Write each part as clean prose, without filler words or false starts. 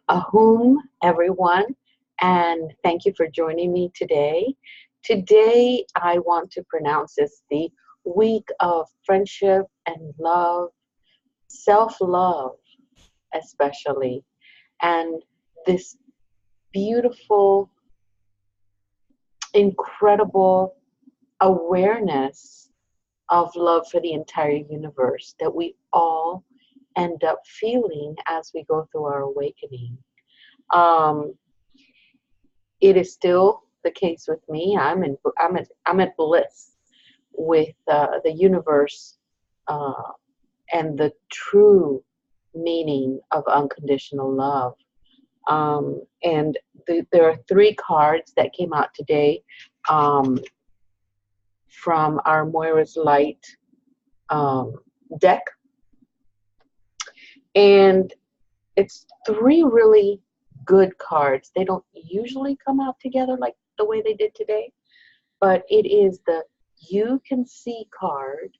Ahum, everyone, and thank you for joining me today. Today, I want to pronounce this the week of friendship and love, self love, especially, and this beautiful, incredible awareness of love for the entire universe that we all end up feeling as we go through our awakening. Um, it is still the case with me. I'm at bliss with the universe uh, and the true meaning of unconditional love. And there are three cards that came out today um, from our Moira's Light um, deck, and it's three really good cards. They don't usually come out together like the way they did today, but it is the You Can See card,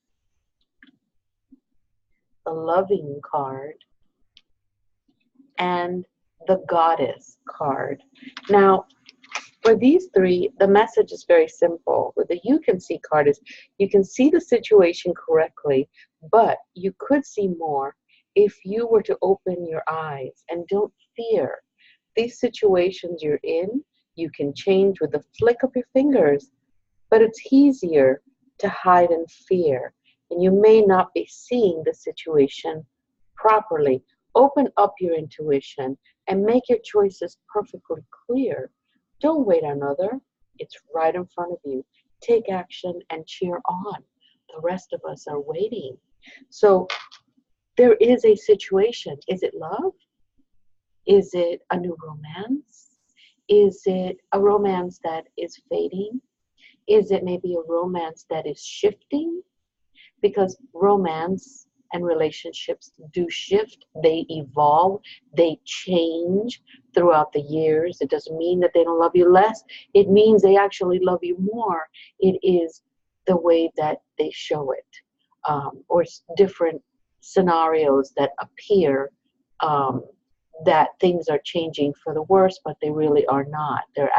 the Loving card, and the Goddess card. Now, for these three, the message is very simple. With the You Can See card is you can see the situation correctly, but you could see more if you were to open your eyes and don't fear. These situations you're in, you can change with the flick of your fingers, but it's easier to hide in fear, and you may not be seeing the situation properly. Open up your intuition and make your choices perfectly clear. Don't wait on another. It's right in front of you. Take action and cheer on. The rest of us are waiting. So there is a situation. Is it love? Is it a new romance? Is it a romance that is fading? Is it maybe a romance that is shifting? Because romance and relationships do shift, they evolve, they change throughout the years. It doesn't mean that they don't love you less. It means they actually love you more. It is the way that they show it, or different scenarios that appear um, that things are changing for the worse, but they really are not. They're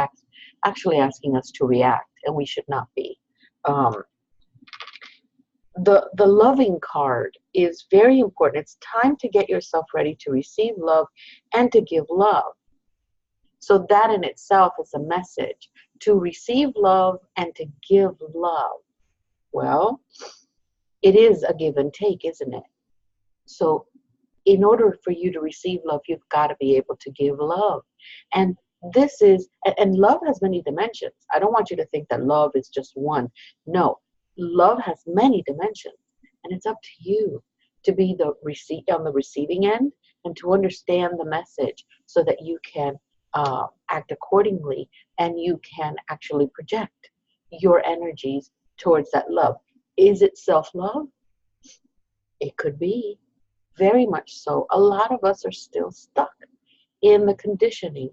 actually asking us to react, and we should not be. Um, the loving card is very important. It's time to get yourself ready to receive love and to give love. So that in itself is a message to receive love and to give love. Well, it is a give and take, isn't it? So in order for you to receive love, you've got to be able to give love. And this is, and love has many dimensions. I don't want you to think that love is just one. No, love has many dimensions, and it's up to you to be on the receiving end and to understand the message so that you can act accordingly and you can actually project your energies towards that love. Is it self-love? It could be. Very much so. A lot of us are still stuck in the conditioning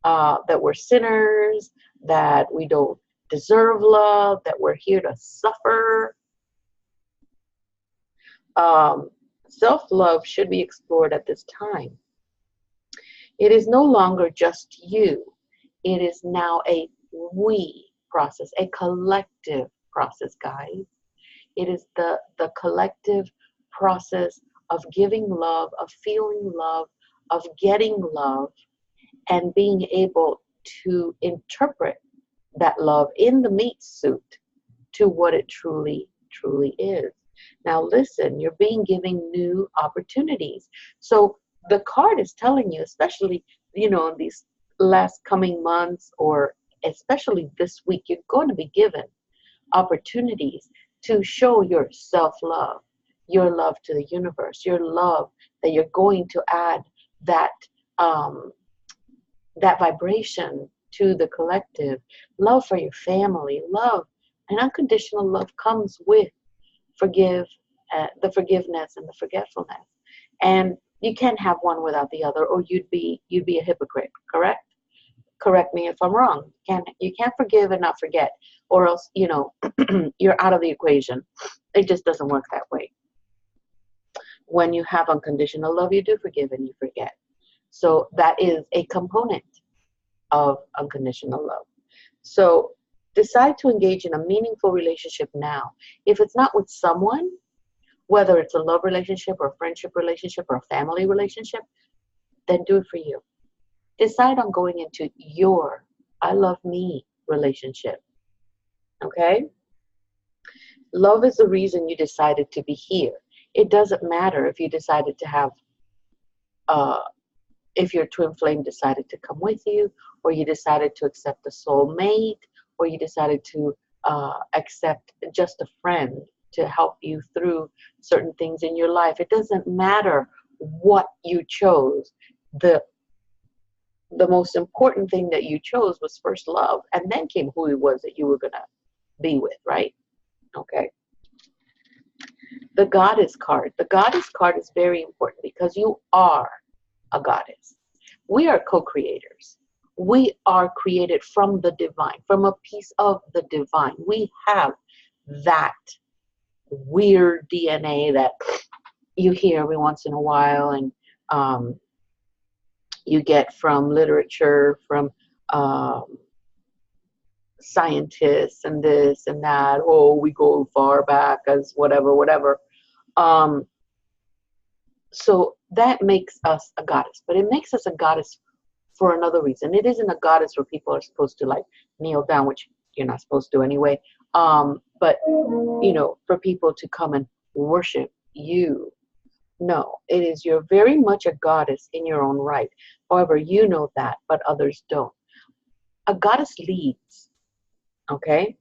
that we're sinners, that we don't deserve love, that we're here to suffer. Self-love should be explored at this time. It is no longer just you. It is now a we process, a collective process, guys. It is the collective process of giving love, of feeling love, of getting love, and being able to interpret that love in the meat suit to what it truly, truly is. Now listen, you're being given new opportunities. So the card is telling you, especially, in these last coming months, or especially this week, you're going to be given opportunities to show your self-love, your love to the universe, your love that you're going to add that um, that vibration to the collective. Love for your family, love, and unconditional love comes with the forgiveness and the forgetfulness. And you can't have one without the other, or you'd be a hypocrite. Correct me if I'm wrong. You can't forgive and not forget, or else you're out of the equation. It just doesn't work that way. When you have unconditional love, you do forgive and you forget. So that is a component of unconditional love. So decide to engage in a meaningful relationship now. If it's not with someone, whether it's a love relationship or a friendship relationship or a family relationship, then do it for you. Decide on going into your I love me relationship. Okay? Love is the reason you decided to be here. It doesn't matter if you decided to have, if your twin flame decided to come with you, or you decided to accept a soulmate, or you decided to accept just a friend to help you through certain things in your life. It doesn't matter what you chose. The most important thing that you chose was first love, and then came who it was that you were going to be with, right? Okay. The goddess card. The goddess card is very important because you are a goddess. We are co-creators. We are created from the divine, from a piece of the divine. We have that weird DNA that you hear every once in a while, and you get from literature, from scientists and this and that. Oh, we go far back as whatever. So that makes us a goddess, but it makes us a goddess for another reason. It isn't a goddess where people are supposed to like kneel down, which you're not supposed to anyway. But for people to come and worship you. No, it is, you're very much a goddess in your own right. However, you know that, but others don't. A goddess leads, okay?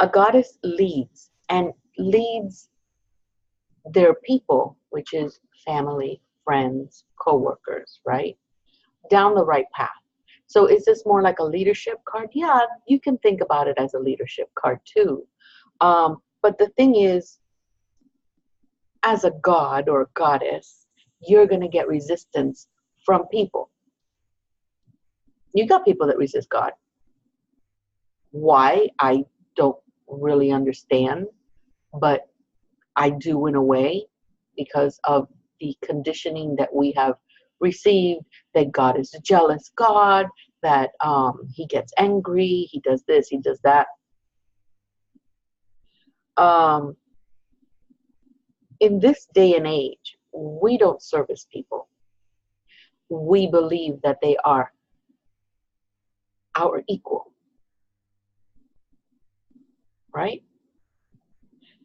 A goddess leads, and leads their people, which is family, friends, co-workers, right? Down the right path. So is this more like a leadership card? Yeah, you can think about it as a leadership card too. But the thing is, as a god or a goddess, you're going to get resistance from people. You got people that resist God. Why? I don't really understand, but I do in a way, because of the conditioning that we have received, that God is a jealous God, that he gets angry, he does this, he does that. In this day and age, we don't service people. We believe that they are our equal, right?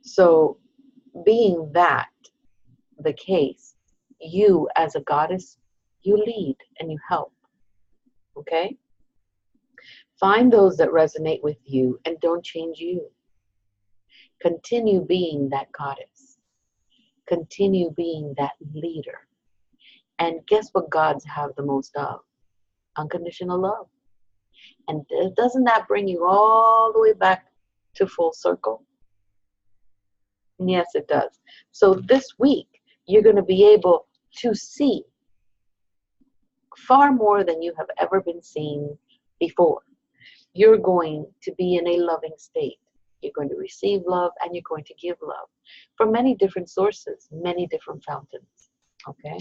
So being that the case, you as a goddess, you lead and you help, okay? Find those that resonate with you and don't change you. Continue being that goddess. Continue being that leader. And guess what gods have the most of? Unconditional love. And doesn't that bring you all the way back to full circle? Yes, it does. So this week, you're going to be able to see far more than you have ever been seen before. You're going to be in a loving state. You're going to receive love, and you're going to give love from many different sources, many different fountains, okay?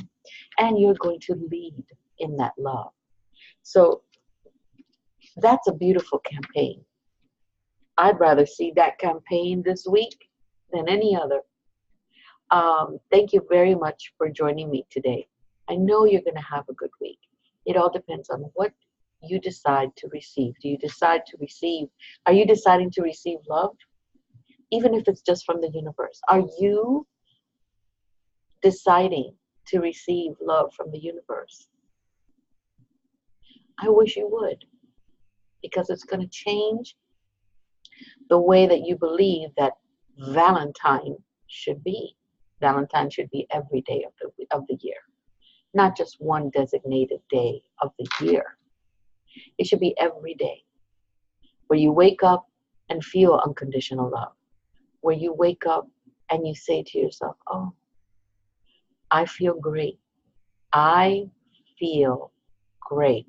And you're going to lead in that love. So that's a beautiful campaign. I'd rather see that campaign this week than any other. Thank you very much for joining me today. I know you're going to have a good week. It all depends on what you decide to receive. Do you decide to receive? Are you deciding to receive love? Even if it's just from the universe. Are you deciding to receive love from the universe? I wish you would, because it's going to change the way that you believe that Valentine should be. Valentine should be every day of the year, not just one designated day of the year. It should be every day, where you wake up and feel unconditional love, where you wake up and you say to yourself, oh, I feel great. I feel great.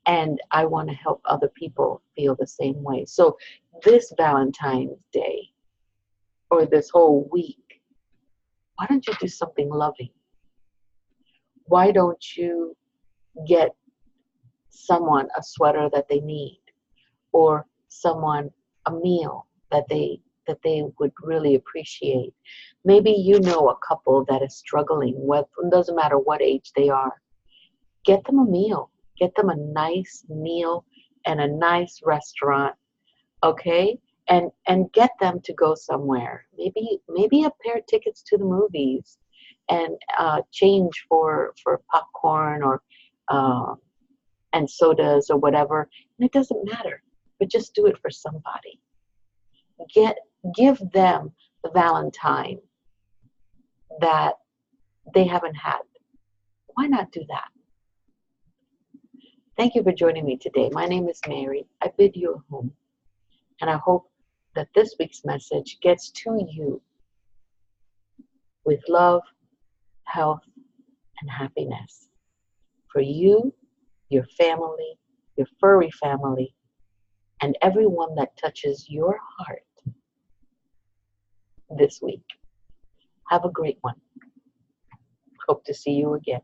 And I want to help other people feel the same way. So this Valentine's Day, or this whole week, why don't you do something loving? Why don't you get someone a sweater that they need, or someone a meal that they would really appreciate? Maybe you know a couple that is struggling with, it doesn't matter what age they are. Get them a meal. Get them a nice meal and a nice restaurant, okay? And get them to go somewhere. Maybe a pair of tickets to the movies, and change for popcorn, or uh, and sodas or whatever. And it doesn't matter, but just do it for somebody. Get Give them the Valentine that they haven't had. Why not do that? Thank you for joining me today. My name is Mary. I bid you a home, and I hope that this week's message gets to you with love, health, and happiness for you, your family, your furry family, and everyone that touches your heart this week. Have a great one. Hope to see you again.